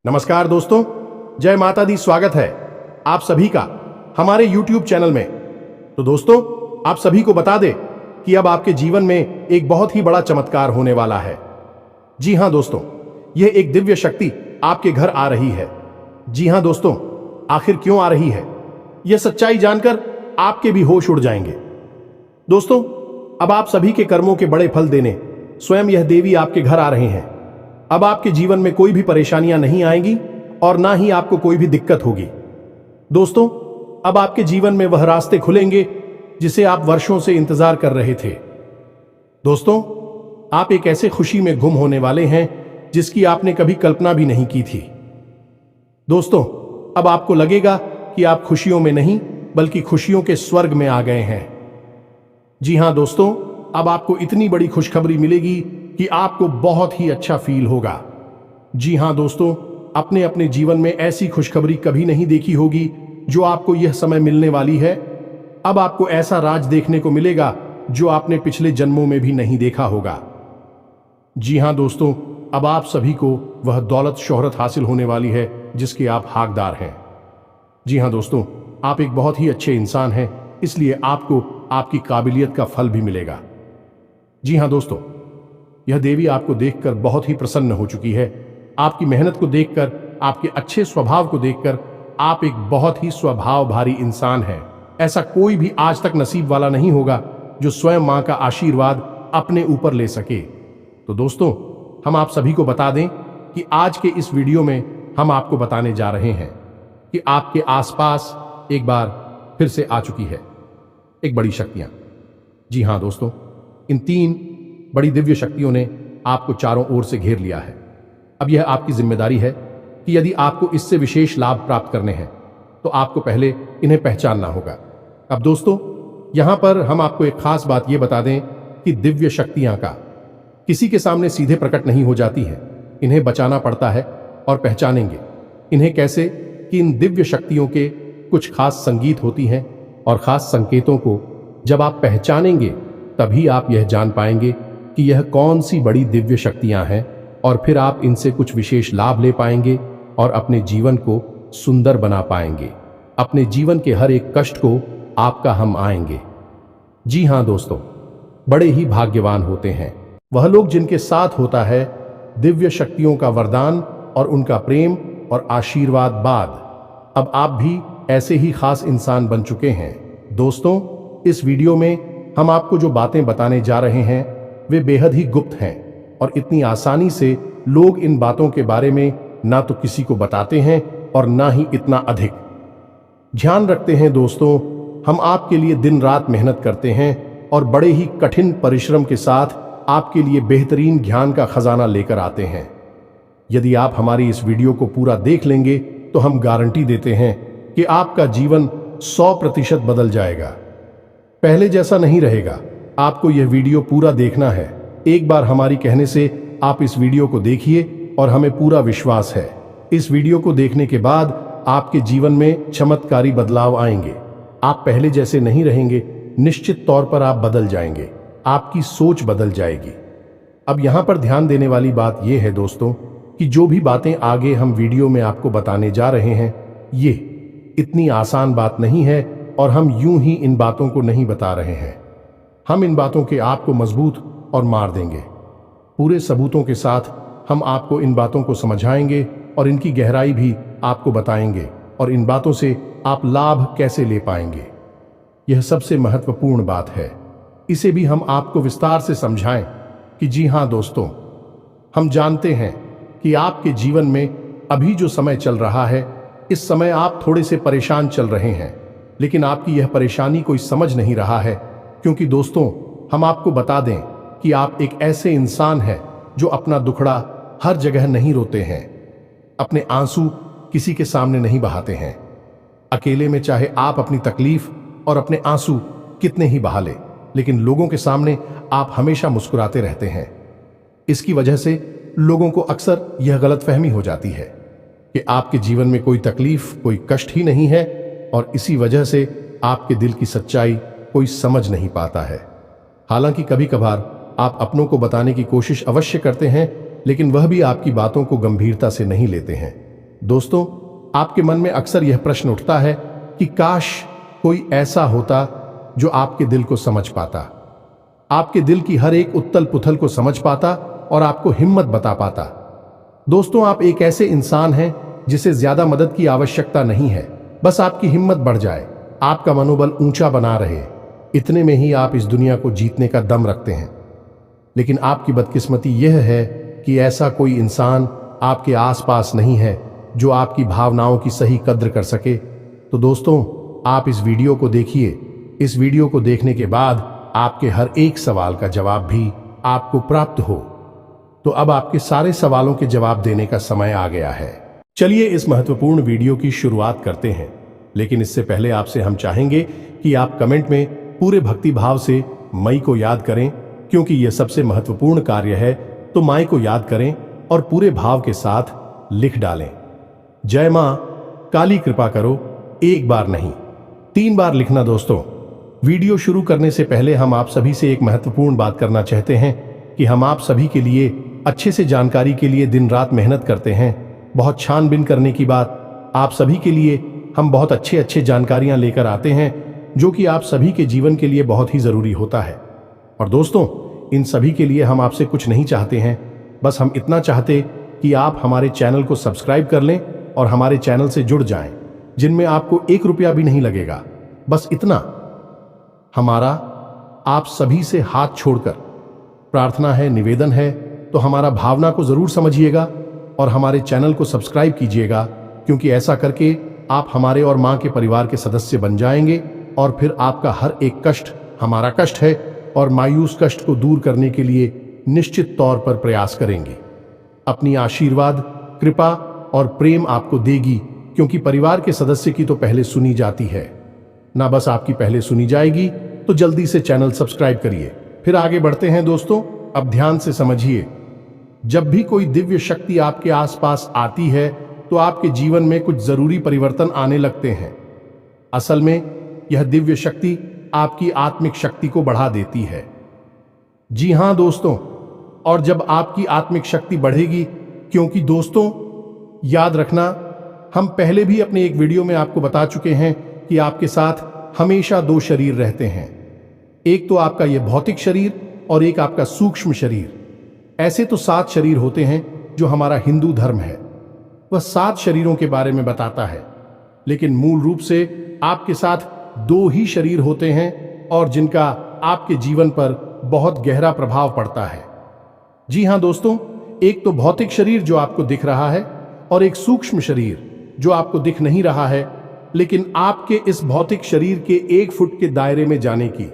नमस्कार दोस्तों, जय माता दी। स्वागत है आप सभी का हमारे YouTube चैनल में। तो दोस्तों, आप सभी को बता दें कि अब आपके जीवन में एक बहुत ही बड़ा चमत्कार होने वाला है। जी हां दोस्तों, यह एक दिव्य शक्ति आपके घर आ रही है। जी हां दोस्तों, आखिर क्यों आ रही है, यह सच्चाई जानकर आपके भी होश उड़ जाएंगे। दोस्तों, अब आप सभी के कर्मों के बड़े फल देने स्वयं यह देवी आपके घर आ रहे हैं। अब आपके जीवन में कोई भी परेशानियां नहीं आएंगी और ना ही आपको कोई भी दिक्कत होगी। दोस्तों, अब आपके जीवन में वह रास्ते खुलेंगे जिसे आप वर्षों से इंतजार कर रहे थे। दोस्तों, आप एक ऐसे खुशी में गुम होने वाले हैं जिसकी आपने कभी कल्पना भी नहीं की थी। दोस्तों, अब आपको लगेगा कि आप खुशियों में नहीं बल्कि खुशियों के स्वर्ग में आ गए हैं। जी हां दोस्तों, अब आपको इतनी बड़ी खुशखबरी मिलेगी कि आपको बहुत ही अच्छा फील होगा। जी हां दोस्तों, अपने अपने जीवन में ऐसी खुशखबरी कभी नहीं देखी होगी जो आपको यह समय मिलने वाली है। अब आपको ऐसा राज देखने को मिलेगा जो आपने पिछले जन्मों में भी नहीं देखा होगा। जी हां दोस्तों, अब आप सभी को वह दौलत शोहरत हासिल होने वाली है जिसके आप हकदार हैं। जी हां दोस्तों, आप एक बहुत ही अच्छे इंसान हैं, इसलिए आपको आपकी काबिलियत का फल भी मिलेगा। जी हां दोस्तों, यह देवी आपको देखकर बहुत ही प्रसन्न हो चुकी है। आपकी मेहनत को देखकर, आपके अच्छे स्वभाव को देखकर आप एक बहुत ही स्वभाव भारी इंसान हैं। ऐसा कोई भी आज तक नसीब वाला नहीं होगा जो स्वयं मां का आशीर्वाद अपने ऊपर ले सके। तो दोस्तों, हम आप सभी को बता दें कि आज के इस वीडियो में हम आपको बताने जा रहे हैं कि आपके आसपास एक बार फिर से आ चुकी है एक बड़ी शक्तियां। जी हां दोस्तों, इन 3 बड़ी दिव्य शक्तियों ने आपको चारों ओर से घेर लिया है। अब यह आपकी जिम्मेदारी है कि यदि आपको इससे विशेष लाभ प्राप्त करने हैं तो आपको पहले इन्हें पहचानना होगा। अब दोस्तों, यहां पर हम आपको एक खास बात यह बता दें कि दिव्य शक्तियां का किसी के सामने सीधे प्रकट नहीं हो जाती है। इन्हें बचाना पड़ता है। और पहचानेंगे इन्हें कैसे कि इन दिव्य शक्तियों के कुछ खास संगीत होती हैं और खास संकेतों को जब आप पहचानेंगे तभी आप यह जान पाएंगे कि यह कौन सी बड़ी दिव्य शक्तियां हैं, और फिर आप इनसे कुछ विशेष लाभ ले पाएंगे और अपने जीवन को सुंदर बना पाएंगे। अपने जीवन के हर एक कष्ट को आपका हम आएंगे। जी हां दोस्तों, बड़े ही भाग्यवान होते हैं वह लोग जिनके साथ होता है दिव्य शक्तियों का वरदान और उनका प्रेम और आशीर्वाद बाद। अब आप भी ऐसे ही खास इंसान बन चुके हैं। दोस्तों, इस वीडियो में हम आपको जो बातें बताने जा रहे हैं वे बेहद ही गुप्त हैं और इतनी आसानी से लोग इन बातों के बारे में ना तो किसी को बताते हैं और ना ही इतना अधिक ध्यान रखते हैं। दोस्तों, हम आपके लिए दिन रात मेहनत करते हैं और बड़े ही कठिन परिश्रम के साथ आपके लिए बेहतरीन ज्ञान का खजाना लेकर आते हैं। यदि आप हमारी इस वीडियो को पूरा देख लेंगे तो हम गारंटी देते हैं कि आपका जीवन 100% बदल जाएगा, पहले जैसा नहीं रहेगा। आपको यह वीडियो पूरा देखना है। एक बार हमारी कहने से आप इस वीडियो को देखिए और हमें पूरा विश्वास है इस वीडियो को देखने के बाद आपके जीवन में चमत्कारी बदलाव आएंगे। आप पहले जैसे नहीं रहेंगे, निश्चित तौर पर आप बदल जाएंगे, आपकी सोच बदल जाएगी। अब यहां पर ध्यान देने वाली बात यह है दोस्तों कि जो भी बातें आगे हम वीडियो में आपको बताने जा रहे हैं ये इतनी आसान बात नहीं है और हम यूं ही इन बातों को नहीं बता रहे हैं। हम इन बातों के आपको मजबूत और मार देंगे। पूरे सबूतों के साथ हम आपको इन बातों को समझाएंगे और इनकी गहराई भी आपको बताएंगे और इन बातों से आप लाभ कैसे ले पाएंगे। यह सबसे महत्वपूर्ण बात है। इसे भी हम आपको विस्तार से समझाएं कि जी हां दोस्तों, हम जानते हैं कि आपके जीवन में अभी जो समय चल रहा है इस समय आप थोड़े से परेशान चल रहे हैं, लेकिन आपकी यह परेशानी कोई समझ नहीं रहा है। क्योंकि दोस्तों, हम आपको बता दें कि आप एक ऐसे इंसान हैं जो अपना दुखड़ा हर जगह नहीं रोते हैं, अपने आंसू किसी के सामने नहीं बहाते हैं। अकेले में चाहे आप अपनी तकलीफ और अपने आंसू कितने ही बहा लें, लेकिन लोगों के सामने आप हमेशा मुस्कुराते रहते हैं। इसकी वजह से लोगों को अक्सर यह गलतफहमी हो जाती है कि आपके जीवन में कोई तकलीफ, कोई कष्ट ही नहीं है और इसी वजह से आपके दिल की सच्चाई कोई समझ नहीं पाता है। हालांकि कभी कभार आप अपनों को बताने की कोशिश अवश्य करते हैं, लेकिन वह भी आपकी बातों को गंभीरता से नहीं लेते हैं। दोस्तों, आपके मन में अक्सर यह प्रश्न उठता है कि काश कोई ऐसा होता जो आपके दिल को समझ पाता, आपके दिल की हर एक उथल पुथल को समझ पाता और आपको हिम्मत बता पाता। दोस्तों, आप एक ऐसे इंसान हैं जिसे ज्यादा मदद की आवश्यकता नहीं है, बस आपकी हिम्मत बढ़ जाए, आपका मनोबल ऊंचा बना रहे, इतने में ही आप इस दुनिया को जीतने का दम रखते हैं। लेकिन आपकी बदकिस्मती यह है कि ऐसा कोई इंसान आपके आसपास नहीं है जो आपकी भावनाओं की सही कद्र कर सके। तो दोस्तों, आप इस वीडियो को देखिए। इस वीडियो को देखने के बाद आपके हर एक सवाल का जवाब भी आपको प्राप्त हो। तो अब आपके सारे सवालों के जवाब देने का समय आ गया है। चलिए इस महत्वपूर्ण वीडियो की शुरुआत करते हैं। लेकिन इससे पहले आपसे हम चाहेंगे कि आप कमेंट में पूरे भक्ति भाव से मई को याद करें, क्योंकि यह सबसे महत्वपूर्ण कार्य है। तो माई को याद करें और पूरे भाव के साथ लिख डालें, जय मां काली कृपा करो। एक बार नहीं, 3 बार लिखना। दोस्तों, वीडियो शुरू करने से पहले हम आप सभी से एक महत्वपूर्ण बात करना चाहते हैं कि हम आप सभी के लिए अच्छे से जानकारी के लिए दिन रात मेहनत करते हैं। बहुत छानबीन करने की बात, आप सभी के लिए हम बहुत अच्छे जानकारियां लेकर आते हैं जो कि आप सभी के जीवन के लिए बहुत ही जरूरी होता है। और दोस्तों, इन सभी के लिए हम आपसे कुछ नहीं चाहते हैं, बस हम इतना चाहते कि आप हमारे चैनल को सब्सक्राइब कर लें और हमारे चैनल से जुड़ जाएं, जिनमें आपको 1 रुपया भी नहीं लगेगा। बस इतना हमारा आप सभी से हाथ छोड़कर प्रार्थना है, निवेदन है। तो हमारा भावना को जरूर समझिएगा और हमारे चैनल को सब्सक्राइब कीजिएगा, क्योंकि ऐसा करके आप हमारे और मां के परिवार के सदस्य बन जाएंगे और फिर आपका हर एक कष्ट हमारा कष्ट है और मायूस कष्ट को दूर करने के लिए निश्चित तौर पर प्रयास करेंगे। अपनी आशीर्वाद, कृपा और प्रेम आपको देगी, क्योंकि परिवार के सदस्य की तो पहले सुनी जाती है ना, बस आपकी पहले सुनी जाएगी। तो जल्दी से चैनल सब्सक्राइब करिए। फिर आगे बढ़ते हैं। दोस्तों, अब ध्यान से समझिए, जब भी कोई दिव्य शक्ति आपके आसपास आती है तो आपके जीवन में कुछ जरूरी परिवर्तन आने लगते हैं। असल में यह दिव्य शक्ति आपकी आत्मिक शक्ति को बढ़ा देती है। जी हां दोस्तों, और जब आपकी आत्मिक शक्ति बढ़ेगी, क्योंकि दोस्तों याद रखना, हम पहले भी अपने एक वीडियो में आपको बता चुके हैं कि आपके साथ हमेशा 2 शरीर रहते हैं। एक तो आपका यह भौतिक शरीर और एक आपका सूक्ष्म शरीर। ऐसे तो 7 शरीर होते हैं जो हमारा हिंदू धर्म है, वह 7 शरीरों के बारे में बताता है। लेकिन मूल रूप से आपके साथ 2 ही शरीर होते हैं और जिनका आपके जीवन पर बहुत गहरा प्रभाव पड़ता है। जी हां दोस्तों, एक तो भौतिक शरीर जो आपको दिख रहा है और एक सूक्ष्म शरीर जो आपको दिख नहीं रहा है, लेकिन आपके इस भौतिक शरीर के 1 फुट के दायरे में जाने की,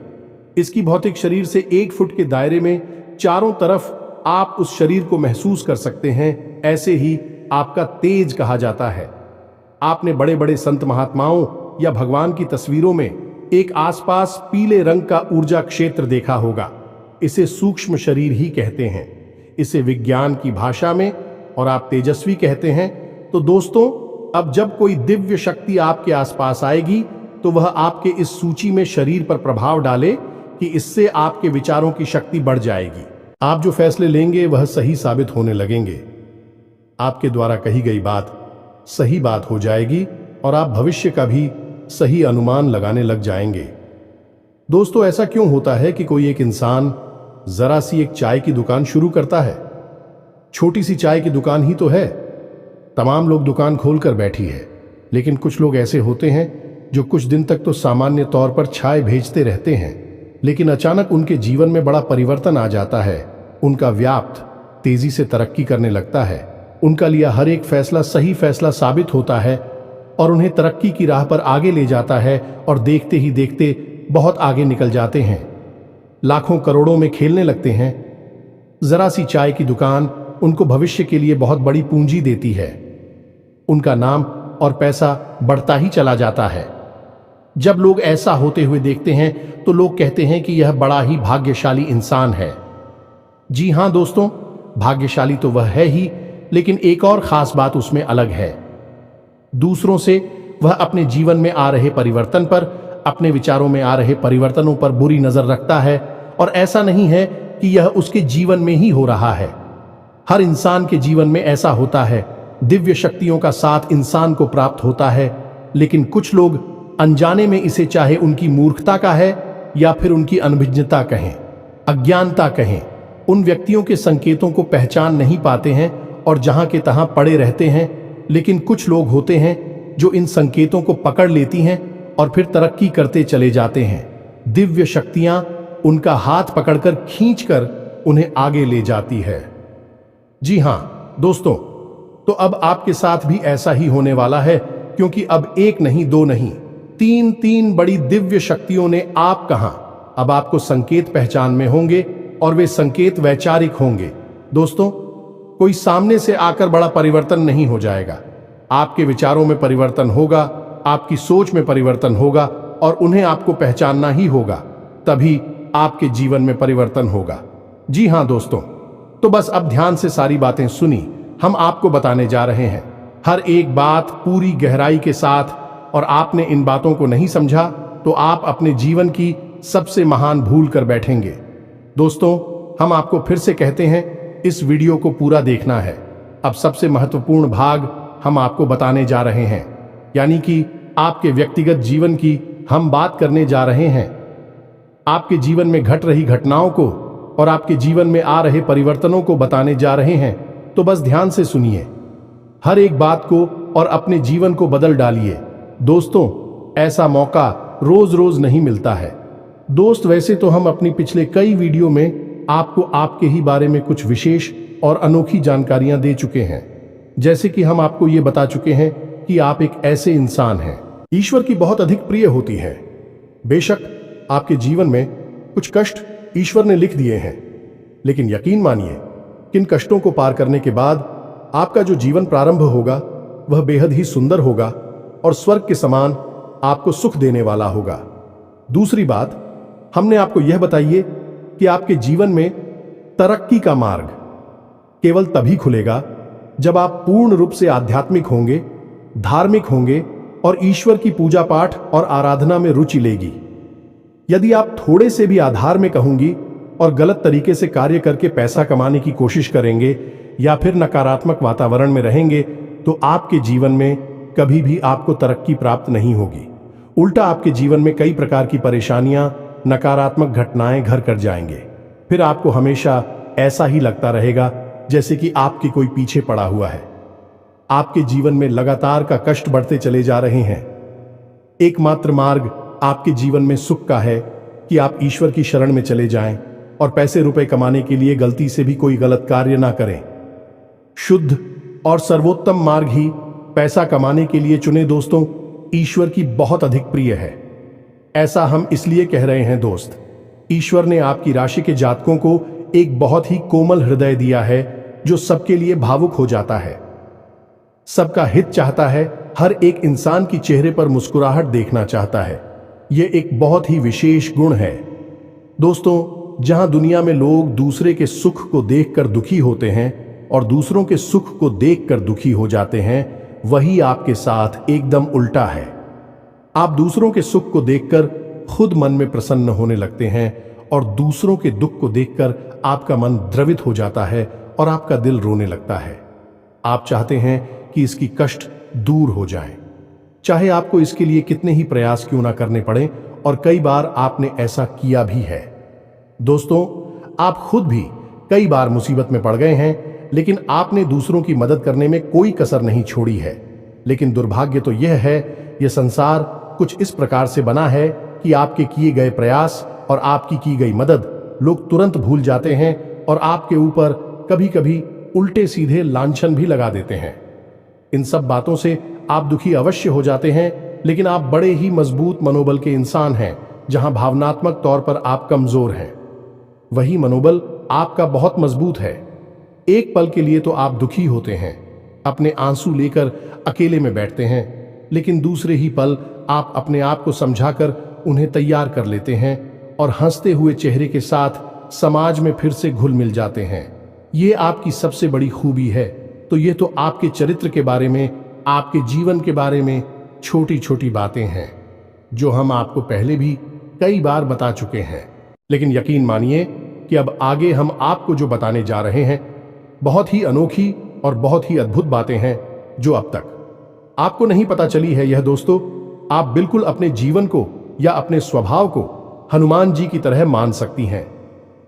इसकी भौतिक शरीर से 1 फुट के दायरे में चारों तरफ आप उस शरीर को महसूस कर सकते हैं। ऐसे ही आपका तेज कहा जाता है। आपने बड़े बड़े संत महात्माओं या भगवान की तस्वीरों में एक आसपास पीले रंग का ऊर्जा क्षेत्र देखा होगा। इसे सूक्ष्म शरीर ही कहते हैं, इसे विज्ञान की भाषा में, और आप तेजस्वी कहते हैं। तो दोस्तों, अब जब कोई दिव्य शक्ति आपके आसपास आएगी तो वह आपके इस सूची में शरीर पर प्रभाव डाले कि इससे आपके विचारों की शक्ति बढ़ जाएगी। आप जो फैसले लेंगे वह सही साबित होने लगेंगे। आपके द्वारा कही गई बात सही बात हो जाएगी और आप भविष्य का भी सही अनुमान लगाने लग जाएंगे। दोस्तों, ऐसा क्यों होता है कि कोई एक इंसान जरा सी एक चाय की दुकान शुरू करता है? छोटी सी चाय की दुकान ही तो है, तमाम लोग दुकान खोलकर बैठी है। लेकिन कुछ लोग ऐसे होते हैं जो कुछ दिन तक तो सामान्य तौर पर चाय भेजते रहते हैं, लेकिन अचानक उनके जीवन में बड़ा परिवर्तन आ जाता है। उनका व्यापार तेजी से तरक्की करने लगता है, उनका लिया हर एक फैसला सही फैसला साबित होता है और उन्हें तरक्की की राह पर आगे ले जाता है और देखते ही देखते बहुत आगे निकल जाते हैं, लाखों करोड़ों में खेलने लगते हैं। जरा सी चाय की दुकान उनको भविष्य के लिए बहुत बड़ी पूंजी देती है। उनका नाम और पैसा बढ़ता ही चला जाता है। जब लोग ऐसा होते हुए देखते हैं तो लोग कहते हैं कि यह बड़ा ही भाग्यशाली इंसान है। जी हां दोस्तों, भाग्यशाली तो वह है ही, लेकिन एक और खास बात उसमें अलग है। दूसरों से वह अपने जीवन में आ रहे परिवर्तन पर, अपने विचारों में आ रहे परिवर्तनों पर बुरी नजर रखता है। और ऐसा नहीं है कि यह उसके जीवन में ही हो रहा है, हर इंसान के जीवन में ऐसा होता है। दिव्य शक्तियों का साथ इंसान को प्राप्त होता है, लेकिन कुछ लोग अनजाने में इसे चाहे उनकी मूर्खता का है या फिर उनकी अनभिज्ञता कहें, अज्ञानता कहें, उन व्यक्तियों के संकेतों को पहचान नहीं पाते हैं और जहां के तहां पड़े रहते हैं। लेकिन कुछ लोग होते हैं जो इन संकेतों को पकड़ लेती हैं और फिर तरक्की करते चले जाते हैं। दिव्य शक्तियां उनका हाथ पकड़कर खींचकर उन्हें आगे ले जाती है। जी हां दोस्तों, तो अब आपके साथ भी ऐसा ही होने वाला है, क्योंकि अब एक नहीं, दो नहीं, तीन बड़ी दिव्य शक्तियों ने आप कहां अब आपको संकेत पहचान में होंगे और वे संकेत वैचारिक होंगे। दोस्तों, कोई सामने से आकर बड़ा परिवर्तन नहीं हो जाएगा। आपके विचारों में परिवर्तन होगा, आपकी सोच में परिवर्तन होगा और उन्हें आपको पहचानना ही होगा, तभी आपके जीवन में परिवर्तन होगा। जी हां दोस्तों, तो बस अब ध्यान से सारी बातें सुनी, हम आपको बताने जा रहे हैं हर एक बात पूरी गहराई के साथ, और आपने इन बातों को नहीं समझा तो आप अपने जीवन की सबसे महान भूल कर बैठेंगे। दोस्तों, हम आपको फिर से कहते हैं, इस वीडियो को पूरा देखना है। अब सबसे महत्वपूर्ण भाग हम आपको बताने जा रहे हैं, यानी कि आपके व्यक्तिगत जीवन की हम बात करने जा रहे हैं। आपके जीवन में घट रही घटनाओं को और आपके जीवन में आ रहे परिवर्तनों को बताने जा रहे हैं। तो बस ध्यान से सुनिए हर एक बात को और अपने जीवन को बदल डालिए। दोस्तों, ऐसा मौका रोज रोज नहीं मिलता है। दोस्त, वैसे तो हम अपनी पिछले कई वीडियो में आपको आपके ही बारे में कुछ विशेष और अनोखी जानकारियां दे चुके हैं, जैसे कि हम आपको ये बता चुके हैं कि आप एक ऐसे इंसान हैं ईश्वर की बहुत अधिक प्रिय होती है। बेशक आपके जीवन में कुछ कष्ट ईश्वर ने लिख दिए हैं, लेकिन यकीन मानिए किन कष्टों को पार करने के बाद आपका जो जीवन प्रारंभ होगा वह बेहद ही सुंदर होगा और स्वर्ग के समान आपको सुख देने वाला होगा। दूसरी बात, हमने आपको यह बताइए कि आपके जीवन में तरक्की का मार्ग केवल तभी खुलेगा जब आप पूर्ण रूप से आध्यात्मिक होंगे, धार्मिक होंगे और ईश्वर की पूजा पाठ और आराधना में रुचि लेगी। यदि आप थोड़े से भी आधार में कहूंगी और गलत तरीके से कार्य करके पैसा कमाने की कोशिश करेंगे या फिर नकारात्मक वातावरण में रहेंगे, तो आपके जीवन में कभी भी आपको तरक्की प्राप्त नहीं होगी। उल्टा आपके जीवन में कई प्रकार की परेशानियां, नकारात्मक घटनाएं घर कर जाएंगे। फिर आपको हमेशा ऐसा ही लगता रहेगा जैसे कि आपके कोई पीछे पड़ा हुआ है। आपके जीवन में लगातार का कष्ट बढ़ते चले जा रहे हैं। एकमात्र मार्ग आपके जीवन में सुख का है कि आप ईश्वर की शरण में चले जाएं और पैसे रुपए कमाने के लिए गलती से भी कोई गलत कार्य ना करें। शुद्ध और सर्वोत्तम मार्ग ही पैसा कमाने के लिए चुने। दोस्तों, ईश्वर की बहुत अधिक प्रिय है। ऐसा हम इसलिए कह रहे हैं दोस्त, ईश्वर ने आपकी राशि के जातकों को एक बहुत ही कोमल हृदय दिया है जो सबके लिए भावुक हो जाता है, सबका हित चाहता है, हर एक इंसान की चेहरे पर मुस्कुराहट देखना चाहता है। यह एक बहुत ही विशेष गुण है। दोस्तों, जहां दुनिया में लोग दूसरे के सुख को देखकर दुखी होते हैं और दूसरों के सुख को देखकर दुखी हो जाते हैं, वही आपके साथ एकदम उल्टा है। आप दूसरों के सुख को देखकर खुद मन में प्रसन्न होने लगते हैं और दूसरों के दुख को देखकर आपका मन द्रवित हो जाता है और आपका दिल रोने लगता है। आप चाहते हैं कि इसकी कष्ट दूर हो जाए, चाहे आपको इसके लिए कितने ही प्रयास क्यों ना करने पड़े, और कई बार आपने ऐसा किया भी है। दोस्तों, आप खुद भी कई बार मुसीबत में पड़ गए हैं, लेकिन आपने दूसरों की मदद करने में कोई कसर नहीं छोड़ी है। लेकिन दुर्भाग्य तो यह है, यह संसार कुछ इस प्रकार से बना है कि आपके किए गए प्रयास और आपकी की गई मदद लोग तुरंत भूल जाते हैं और आपके ऊपर कभी कभी उल्टे सीधे लांछन भी लगा देते हैं। इन सब बातों से आप दुखी अवश्य हो जाते हैं, लेकिन आप बड़े ही मजबूत मनोबल के इंसान हैं। जहां भावनात्मक तौर पर आप कमजोर हैं, वही मनोबल आपका बहुत मजबूत है। एक पल के लिए तो आप दुखी होते हैं, अपने आंसू लेकर अकेले में बैठते हैं, लेकिन दूसरे ही पल आप अपने आप को समझाकर उन्हें तैयार कर लेते हैं और हंसते हुए चेहरे के साथ समाज में फिर से घुल मिल जाते हैं। ये आपकी सबसे बड़ी खूबी है। तो ये तो आपके चरित्र के बारे में, आपके जीवन के बारे में छोटी छोटी बातें हैं जो हम आपको पहले भी कई बार बता चुके हैं। लेकिन यकीन मानिए कि अब आगे हम आपको जो बताने जा रहे हैं बहुत ही अनोखी और बहुत ही अद्भुत बातें हैं जो अब तक आपको नहीं पता चली है। यह दोस्तों, आप बिल्कुल अपने जीवन को या अपने स्वभाव को हनुमान जी की तरह मान सकती हैं।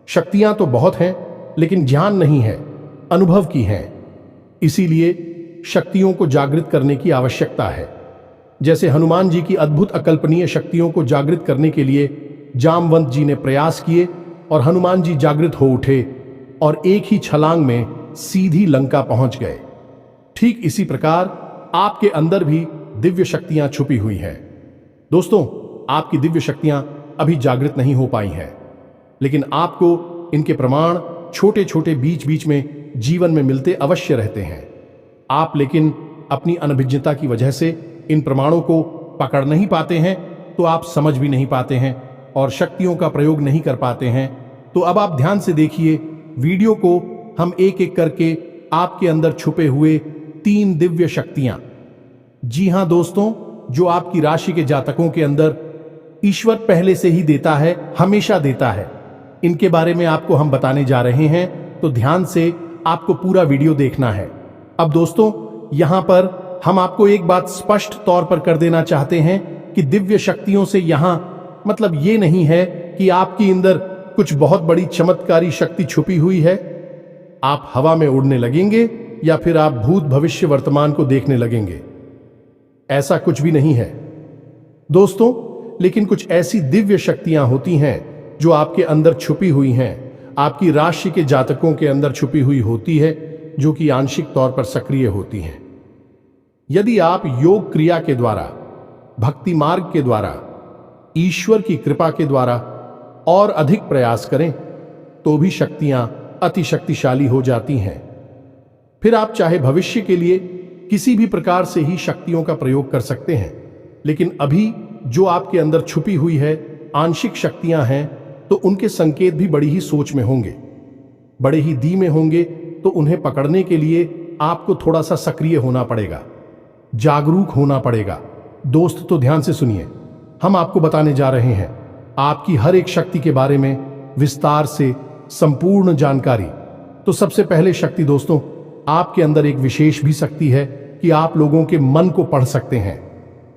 शक्तियां तो बहुत हैं, लेकिन ज्ञान नहीं है, अनुभव की हैं। इसीलिए शक्तियों को जागृत करने की आवश्यकता है। जैसे हनुमान जी की अद्भुत अकल्पनीय शक्तियों को जागृत करने के लिए जामवंत जी ने प्रयास किए और हनुमान जी जागृत हो उठे और एक ही छलांग में सीधी लंका पहुंच गए। ठीक इसी प्रकार आपके अंदर भी दिव्य शक्तियां छुपी हुई हैं। दोस्तों, आपकी दिव्य शक्तियां अभी जागृत नहीं हो पाई हैं, लेकिन आपको इनके प्रमाण छोटे छोटे बीच बीच में जीवन में मिलते अवश्य रहते हैं। आप लेकिन अपनी अनभिज्ञता की वजह से इन प्रमाणों को पकड़ नहीं पाते हैं, तो आप समझ भी नहीं पाते हैं और शक्तियों का प्रयोग नहीं कर पाते हैं। तो अब आप ध्यान से देखिए वीडियो को, हम एक एक करके आपके अंदर छुपे हुए 3 दिव्य शक्तियां, जी हां दोस्तों, जो आपकी राशि के जातकों के अंदर ईश्वर पहले से ही देता है, हमेशा देता है, इनके बारे में आपको हम बताने जा रहे हैं। तो ध्यान से आपको पूरा वीडियो देखना है। अब दोस्तों, यहां पर हम आपको एक बात स्पष्ट तौर पर कर देना चाहते हैं कि दिव्य शक्तियों से यहां मतलब ये नहीं है कि आपके अंदर कुछ बहुत बड़ी चमत्कारी शक्ति छुपी हुई है। आप हवा में उड़ने लगेंगे या फिर आप भूत भविष्य वर्तमान को देखने लगेंगे, ऐसा कुछ भी नहीं है दोस्तों। लेकिन कुछ ऐसी दिव्य शक्तियां होती हैं जो आपके अंदर छुपी हुई हैं, आपकी राशि के जातकों के अंदर छुपी हुई होती है, जो कि आंशिक तौर पर सक्रिय होती हैं। यदि आप योग क्रिया के द्वारा, भक्ति मार्ग के द्वारा, ईश्वर की कृपा के द्वारा और अधिक प्रयास करें तो भी शक्तियां अति शक्तिशाली हो जाती हैं। फिर आप चाहे भविष्य के लिए किसी भी प्रकार से ही शक्तियों का प्रयोग कर सकते हैं, लेकिन अभी जो आपके अंदर छुपी हुई है आंशिक शक्तियां हैं, तो उनके संकेत भी बड़ी ही सोच में होंगे, बड़े ही धीमे होंगे। तो उन्हें पकड़ने के लिए आपको थोड़ा सा सक्रिय होना पड़ेगा, जागरूक होना पड़ेगा। दोस्त, तो ध्यान से सुनिए, हम आपको बताने जा रहे हैं आपकी हर एक शक्ति के बारे में विस्तार से संपूर्ण जानकारी। तो सबसे पहले शक्ति दोस्तों, आपके अंदर एक विशेष भी शक्ति है कि आप लोगों के मन को पढ़ सकते हैं।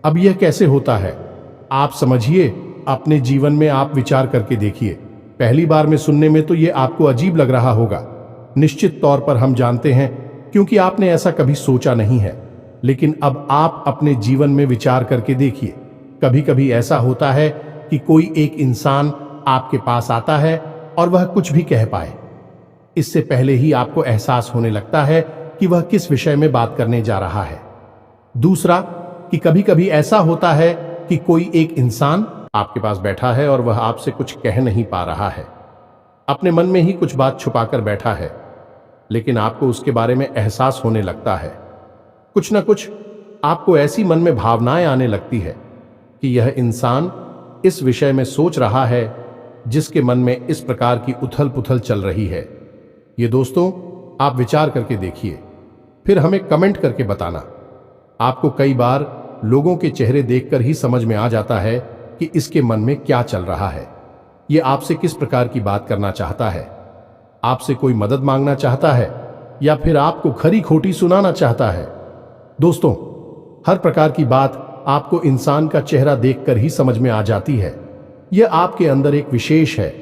अब यह कैसे होता है आप समझिए, अपने जीवन में आप विचार करके देखिए। पहली बार में सुनने में तो यह आपको अजीब लग रहा होगा, निश्चित तौर पर हम जानते हैं, क्योंकि आपने ऐसा कभी सोचा नहीं है। लेकिन अब आप अपने जीवन में विचार करके देखिए। कभी कभी ऐसा होता है कि कोई एक इंसान आपके पास आता है और वह कुछ भी कह पाए, इससे पहले ही आपको एहसास होने लगता है कि वह किस विषय में बात करने जा रहा है। दूसरा, कि कभी कभी ऐसा होता है कि कोई एक इंसान आपके पास बैठा है और वह आपसे कुछ कह नहीं पा रहा है, अपने मन में ही कुछ बात छुपाकर बैठा है, लेकिन आपको उसके बारे में एहसास होने लगता है। कुछ ना कुछ आपको ऐसी मन में भावनाएं आने लगती है कि यह इंसान इस विषय में सोच रहा है जिसके मन में इस प्रकार की उथल पुथल चल रही है। ये दोस्तों, आप विचार करके देखिए, फिर हमें कमेंट करके बताना। आपको कई बार लोगों के चेहरे देखकर ही समझ में आ जाता है कि इसके मन में क्या चल रहा है, ये आपसे किस प्रकार की बात करना चाहता है, आपसे कोई मदद मांगना चाहता है या फिर आपको खरी खोटी सुनाना चाहता है। दोस्तों, हर प्रकार की बात आपको इंसान का चेहरा देखकर ही समझ में आ जाती है। यह आपके अंदर एक विशेष है,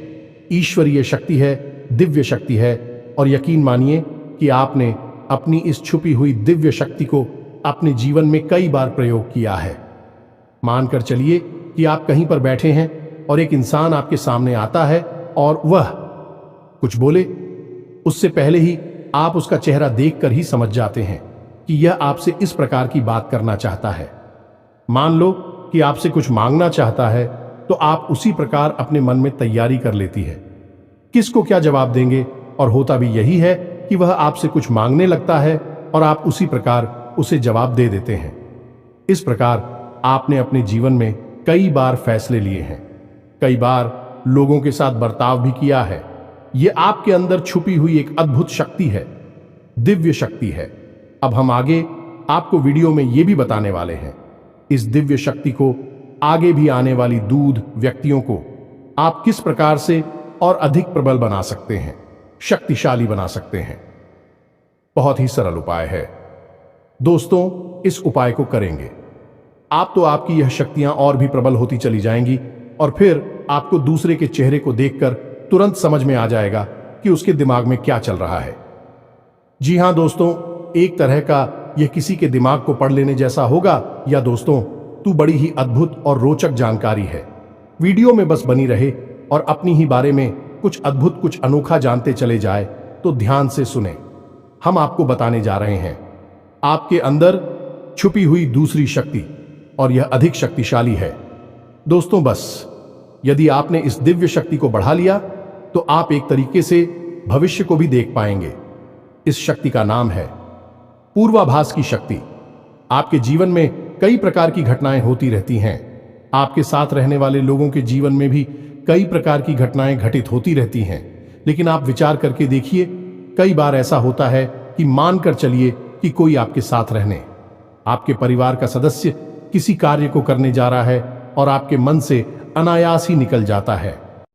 ईश्वरीय शक्ति है, दिव्य शक्ति है। और यकीन मानिए कि आपने अपनी इस छुपी हुई दिव्य शक्ति को अपने जीवन में कई बार प्रयोग किया है। मानकर चलिए कि आप कहीं पर बैठे हैं और एक इंसान आपके सामने आता है और वह कुछ बोले, उससे पहले ही आप उसका चेहरा देखकर ही समझ जाते हैं कि यह आपसे इस प्रकार की बात करना चाहता है। मान लो कि आपसे कुछ मांगना चाहता है, तो आप उसी प्रकार अपने मन में तैयारी कर लेती है किसको क्या जवाब देंगे, और होता भी यही है कि वह आपसे कुछ मांगने लगता है और आप उसी प्रकार उसे जवाब दे देते हैं। इस प्रकार आपने अपने जीवन में कई बार फैसले लिए हैं, कई बार लोगों के साथ बर्ताव भी किया है। यह आपके अंदर छुपी हुई एक अद्भुत शक्ति है, दिव्य शक्ति है। अब हम आगे आपको वीडियो में यह भी बताने वाले हैं, इस दिव्य शक्ति को आगे भी आने वाली दूध व्यक्तियों को आप किस प्रकार से और अधिक प्रबल बना सकते हैं, शक्तिशाली बना सकते हैं। बहुत ही सरल उपाय है। दोस्तों, इस उपाय को करेंगे आप तो आपकी यह शक्तियां और भी प्रबल होती चली जाएंगी और फिर आपको दूसरे के चेहरे को देखकर तुरंत समझ में आ जाएगा कि उसके दिमाग में क्या चल रहा है। जी हां दोस्तों, एक तरह का यह किसी के दिमाग को पढ़ लेने जैसा होगा या दोस्तों तू बड़ी ही अद्भुत और रोचक जानकारी है। वीडियो में बस बनी रहे और अपनी ही बारे में कुछ अद्भुत कुछ अनोखा जानते चले जाए तो ध्यान से सुने। हम आपको बताने जा रहे हैं आपके अंदर छुपी हुई दूसरी शक्ति और यह अधिक शक्तिशाली है। दोस्तों बस यदि आपने इस दिव्य शक्ति को बढ़ा लिया तो आप एक तरीके से भविष्य को भी देख पाएंगे। इस शक्ति का नाम है पूर्वाभास की शक्ति। आपके जीवन में कई प्रकार की घटनाएं होती रहती हैं। आपके साथ रहने वाले लोगों के जीवन में भी कई प्रकार की घटनाएं घटित होती रहती हैं, लेकिन आप विचार करके देखिए, कई बार ऐसा होता है कि मानकर चलिए कि कोई आपके साथ रहने, आपके परिवार का सदस्य किसी कार्य को करने जा रहा है और आपके मन से अनायास ही निकल जाता है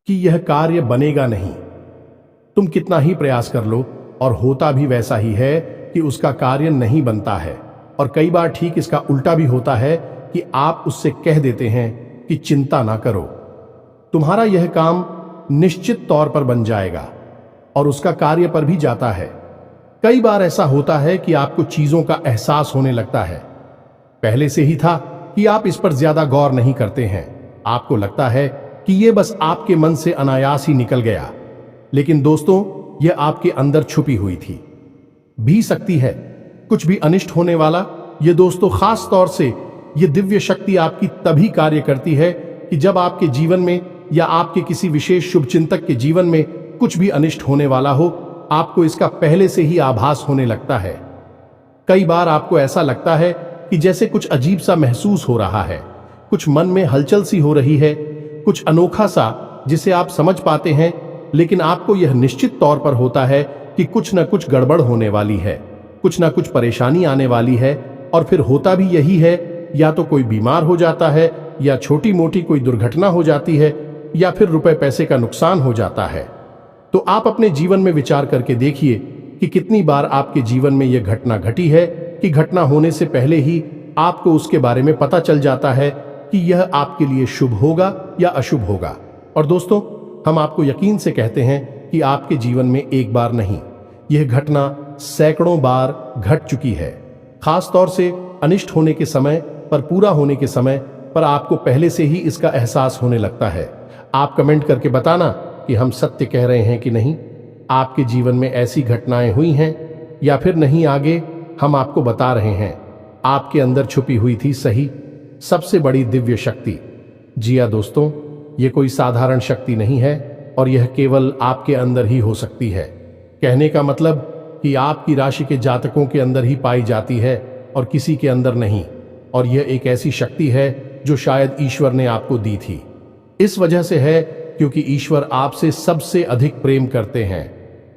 कि यह कार्य बनेगा नहीं। तुम कितना ही प्रयास कर लो और होता भी वैसा ही है कि उसका कार्य नहीं बनता है। और कई बार ठीक इसका उल्टा भी होता है कि आप उससे कह देते हैं कि चिंता ना करो, तुम्हारा यह काम निश्चित तौर पर बन जाएगा और उसका कार्य पर भी जाता है। कई बार ऐसा होता है कि आपको चीजों का एहसास होने लगता है, पहले से ही था कि आप इस पर ज्यादा गौर नहीं करते हैं। आपको लगता है कि यह बस आपके मन से अनायास ही निकल गया, लेकिन दोस्तों यह आपके अंदर छुपी हुई थी भी सकती है। कुछ भी अनिष्ट होने वाला, ये दोस्तों खास तौर से ये दिव्य शक्ति आपकी तभी कार्य करती है कि जब आपके जीवन में या आपके किसी विशेष शुभचिंतक के जीवन में कुछ भी अनिष्ट होने वाला हो, आपको इसका पहले से ही आभास होने लगता है। कई बार आपको ऐसा लगता है कि जैसे कुछ अजीब सा महसूस हो रहा है, कुछ मन में हलचल सी हो रही है, कुछ अनोखा सा जिसे आप समझ पाते हैं, लेकिन आपको यह निश्चित तौर पर होता है कि कुछ न कुछ गड़बड़ होने वाली है, कुछ ना कुछ परेशानी आने वाली है। और फिर होता भी यही है, या तो कोई बीमार हो जाता है, या छोटी मोटी कोई दुर्घटना हो जाती है, या फिर रुपए पैसे का नुकसान हो जाता है। तो आप अपने जीवन में विचार करके देखिए कि कितनी बार आपके जीवन में यह घटना घटी है कि घटना होने से पहले ही आपको उसके बारे में पता चल जाता है कि यह आपके लिए शुभ होगा या अशुभ होगा। और दोस्तों हम आपको यकीन से कहते हैं कि आपके जीवन में एक बार नहीं, यह घटना सैकड़ों बार घट चुकी है। खास तौर से अनिष्ट होने के समय पर, पूरा होने के समय पर आपको पहले से ही इसका एहसास होने लगता है। आप कमेंट करके बताना कि हम सत्य कह रहे हैं कि नहीं। आपके जीवन में ऐसी घटनाएं हुई हैं या फिर नहीं, आगे हम आपको बता रहे हैं। आपके अंदर छुपी हुई थी सही सबसे बड़ी दिव्य शक्ति। जी हाँ दोस्तों, ये कोई साधारण शक्ति नहीं है और यह केवल आपके अंदर ही हो सकती है। कहने का मतलब कि आपकी राशि के जातकों के अंदर ही पाई जाती है और किसी के अंदर नहीं। और यह एक ऐसी शक्ति है जो शायद ईश्वर ने आपको दी थी। इस वजह से है क्योंकि ईश्वर आपसे सबसे अधिक प्रेम करते हैं।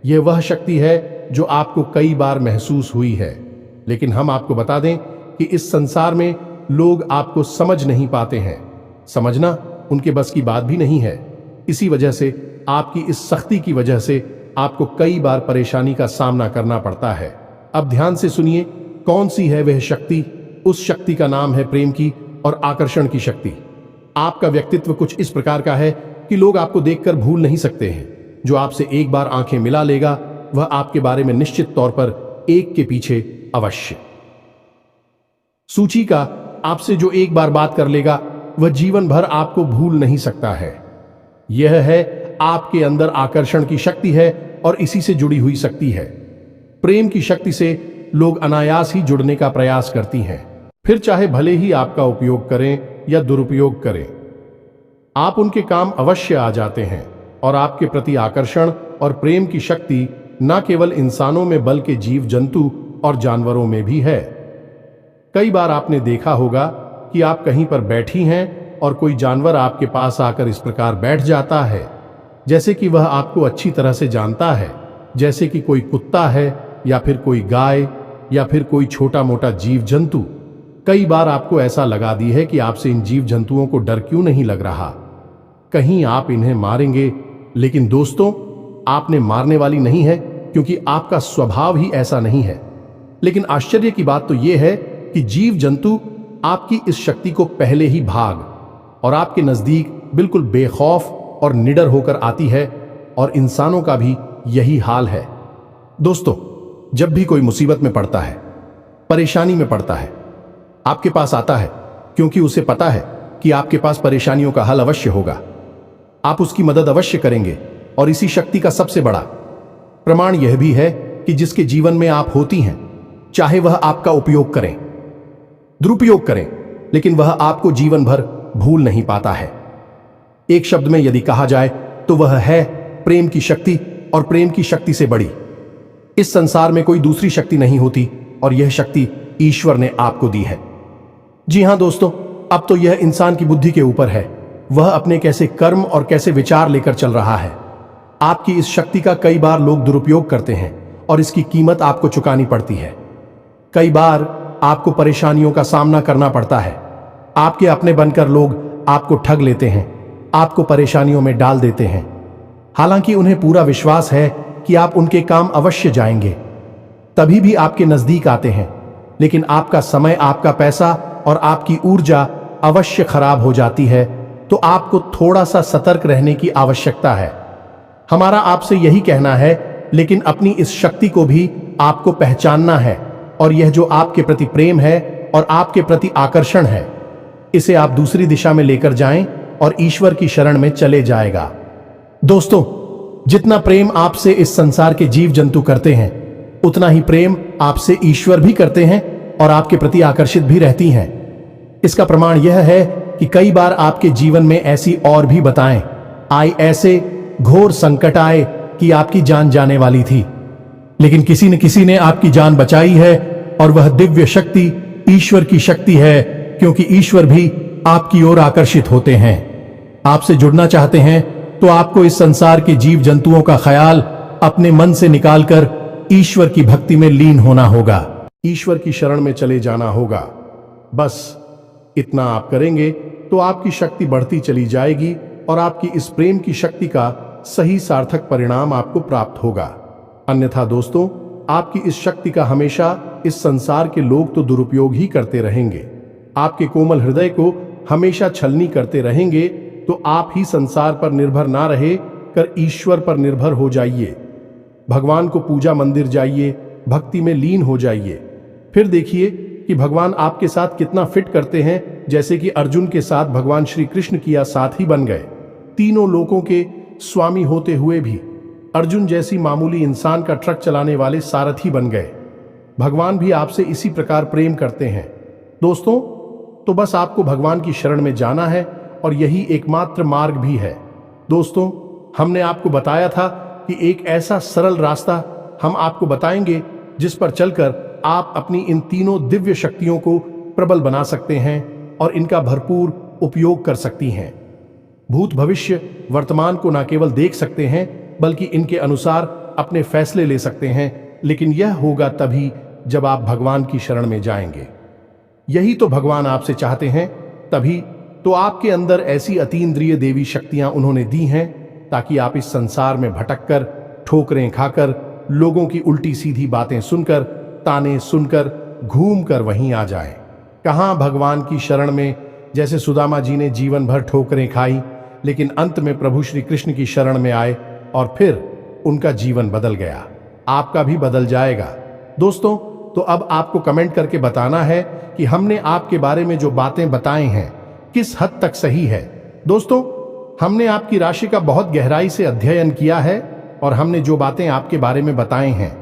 यह वह शक्ति है जो आपको कई बार महसूस हुई है, लेकिन हम आपको बता दें कि इस संसार में लोग आपको समझ नहीं पाते हैं। समझना उनके बस की बात भी नहीं है। इसी वजह से आपकी इस सख्ती की वजह से आपको कई बार परेशानी का सामना करना पड़ता है। अब ध्यान से सुनिए कौन सी है वह शक्ति। उस शक्ति का नाम है प्रेम की और आकर्षण की शक्ति। आपका व्यक्तित्व कुछ इस प्रकार का है कि लोग आपको देखकर भूल नहीं सकते हैं। जो आपसे एक बार आंखें मिला लेगा वह आपके बारे में निश्चित तौर पर एक के पीछे अवश्य सूची का आपसे जो एक बार बात कर लेगा वह जीवन भर आपको भूल नहीं सकता है। यह है आपके अंदर आकर्षण की शक्ति है और इसी से जुड़ी हुई शक्ति है। प्रेम की शक्ति से लोग अनायास ही जुड़ने का प्रयास करती हैं, फिर चाहे भले ही आपका उपयोग करें या दुरुपयोग करें, आप उनके काम अवश्य आ जाते हैं। और आपके प्रति आकर्षण और प्रेम की शक्ति न केवल इंसानों में बल्कि जीव जंतु और जानवरों में भी है। कई बार आपने देखा होगा कि आप कहीं पर बैठी हैं और कोई जानवर आपके पास आकर इस प्रकार बैठ जाता है जैसे कि वह आपको अच्छी तरह से जानता है, जैसे कि कोई कुत्ता है या फिर कोई गाय या फिर कोई छोटा मोटा जीव जंतु। कई बार आपको ऐसा लगा दी है कि आपसे इन जीव जंतुओं को डर क्यों नहीं लग रहा, कहीं आप इन्हें मारेंगे। लेकिन दोस्तों आपने मारने वाली नहीं है, क्योंकि आपका स्वभाव ही ऐसा नहीं है। लेकिन आश्चर्य की बात तो यह है कि जीव जंतु आपकी इस शक्ति को पहले ही भाग और आपके नजदीक बिल्कुल बेखौफ और निडर होकर आती है, और इंसानों का भी यही हाल है। दोस्तों, जब भी कोई मुसीबत में पड़ता है, परेशानी में पड़ता है, आपके पास आता है क्योंकि उसे पता है कि आपके पास परेशानियों का हल अवश्य होगा। आप उसकी मदद अवश्य करेंगे, और इसी शक्ति का सबसे बड़ा प्रमाण यह भी है कि जिसके जीवन में आप होती हैं, चाहे वह आपका उपयोग करें, दुरुपयोग करें, लेकिन वह आपको जीवन भर भूल नहीं पाता है। एक शब्द में यदि कहा जाए तो वह है प्रेम की शक्ति, और प्रेम की शक्ति से बड़ी इस संसार में कोई दूसरी शक्ति नहीं होती, और यह शक्ति ईश्वर ने आपको दी है। जी हां दोस्तों, अब तो यह इंसान की बुद्धि के ऊपर है, वह अपने कैसे कर्म और कैसे विचार लेकर चल रहा है। आपकी इस शक्ति का कई बार लोग दुरुपयोग करते हैं, और इसकी कीमत आपको चुकानी पड़ती है। कई बार आपको परेशानियों का सामना करना पड़ता है। आपके अपने बनकर लोग आपको ठग लेते हैं, आपको परेशानियों में डाल देते हैं, हालांकि उन्हें पूरा विश्वास है कि आप उनके काम अवश्य जाएंगे, तभी भी आपके नजदीक आते हैं। लेकिन आपका समय, आपका पैसा और आपकी ऊर्जा अवश्य खराब हो जाती है, तो आपको थोड़ा सा सतर्क रहने की आवश्यकता है। हमारा आपसे यही कहना है, लेकिन अपनी इस शक्ति को भी आपको पहचानना है, और यह जो आपके प्रति प्रेम है और आपके प्रति आकर्षण है, इसे आप दूसरी दिशा में लेकर जाएं और ईश्वर की शरण में चले जाएगा। दोस्तों, जितना प्रेम आपसे इस संसार के जीव जंतु करते हैं, उतना ही प्रेम आपसे ईश्वर भी करते हैं और आपके प्रति आकर्षित भी रहती हैं। इसका प्रमाण यह है कि कई बार आपके जीवन में ऐसी और भी बताएं आई, ऐसे घोर संकट आए कि आपकी जान जाने वाली थी, लेकिन किसी न किसी ने आपकी जान बचाई है, और वह दिव्य शक्ति ईश्वर की शक्ति है, क्योंकि ईश्वर भी आपकी ओर आकर्षित होते हैं। आपसे जुड़ना चाहते हैं तो आपको इस संसार के जीव जंतुओं का ख्याल अपने मन से निकालकर ईश्वर की भक्ति में लीन होना होगा, ईश्वर की शरण में चले जाना होगा। बस इतना आप करेंगे तो आपकी शक्ति बढ़ती चली जाएगी, और आपकी इस प्रेम की शक्ति का सही सार्थक परिणाम आपको प्राप्त होगा। अन्यथा दोस्तों, आपकी इस शक्ति का हमेशा इस संसार के लोग तो दुरुपयोग ही करते रहेंगे, आपके कोमल हृदय को हमेशा छलनी करते रहेंगे। तो आप ही संसार पर निर्भर ना रहे कर ईश्वर पर निर्भर हो जाइए। भगवान को पूजा मंदिर जाइए, भक्ति में लीन हो जाइए। फिर देखिए कि भगवान आपके साथ कितना फिट करते हैं, जैसे कि अर्जुन के साथ भगवान श्री कृष्ण किया साथी बन गए। तीनों लोकों के स्वामी होते हुए भी अर्जुन जैसी मामूली इंसान का ट्रक चलाने वाले सारथी बन गए। भगवान भी आपसे इसी प्रकार प्रेम करते हैं। दोस्तों, तो बस आपको भगवान की शरण में जाना है, और यही एकमात्र मार्ग भी है। दोस्तों, हमने आपको बताया था कि एक ऐसा सरल रास्ता हम आपको बताएंगे जिस पर चलकर आप अपनी इन तीनों दिव्य शक्तियों को प्रबल बना सकते हैं और इनका भरपूर उपयोग कर सकती हैं। भूत, भविष्य, वर्तमान को न केवल देख सकते हैं, बल्कि इनके अनुसार अपने फैसले ले सकते हैं, लेकिन यह होगा तभी जब आप भगवान की शरण में जाएंगे। यही तो भगवान आपसे चाहते हैं, तभी तो आपके अंदर ऐसी अतीन्द्रिय देवी शक्तियां उन्होंने दी हैं, ताकि आप इस संसार में भटककर, ठोकरें खाकर, लोगों की उल्टी सीधी बातें सुनकर, ताने सुनकर, घूमकर वहीं आ जाएं। कहां भगवान की शरण में, जैसे सुदामा जी ने जीवन भर ठोकरें खाई, लेकिन अंत में प्रभु श्री कृष्ण की शरण में आए और फिर उनका जीवन बदल गया। आपका भी बदल जाएगा। दोस्तों, तो अब आपको कमेंट करके बताना है कि हमने आपके बारे में जो बातें बताई हैं किस हद तक सही है। दोस्तों, हमने आपकी राशि का बहुत गहराई से अध्ययन किया है, और हमने जो बातें आपके बारे में बताई हैं,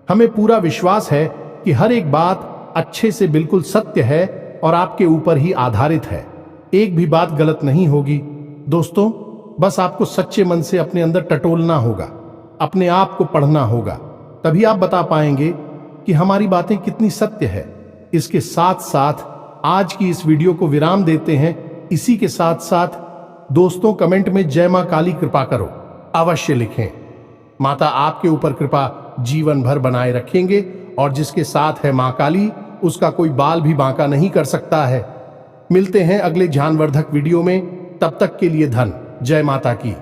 हमें पूरा विश्वास है कि हर एक बात अच्छे से बिल्कुल सत्य है और आपके ऊपर ही आधारित है। एक भी बात गलत नहीं होगी। दोस्तों, बस आपको सच्चे मन से अपने अंदर टटोलना होगा, अपने आप को पढ़ना होगा, तभी आप बता पाएंगे कि हमारी बातें कितनी सत्य है। इसके साथ साथ आज की इस वीडियो को विराम देते हैं। इसी के साथ साथ दोस्तों, कमेंट में जय मां काली कृपा करो अवश्य लिखें। माता आपके ऊपर कृपा जीवन भर बनाए रखेंगे, और जिसके साथ है मां काली, उसका कोई बाल भी बांका नहीं कर सकता है। मिलते हैं अगले ज्ञानवर्धक वीडियो में, तब तक के लिए धन जय माता की।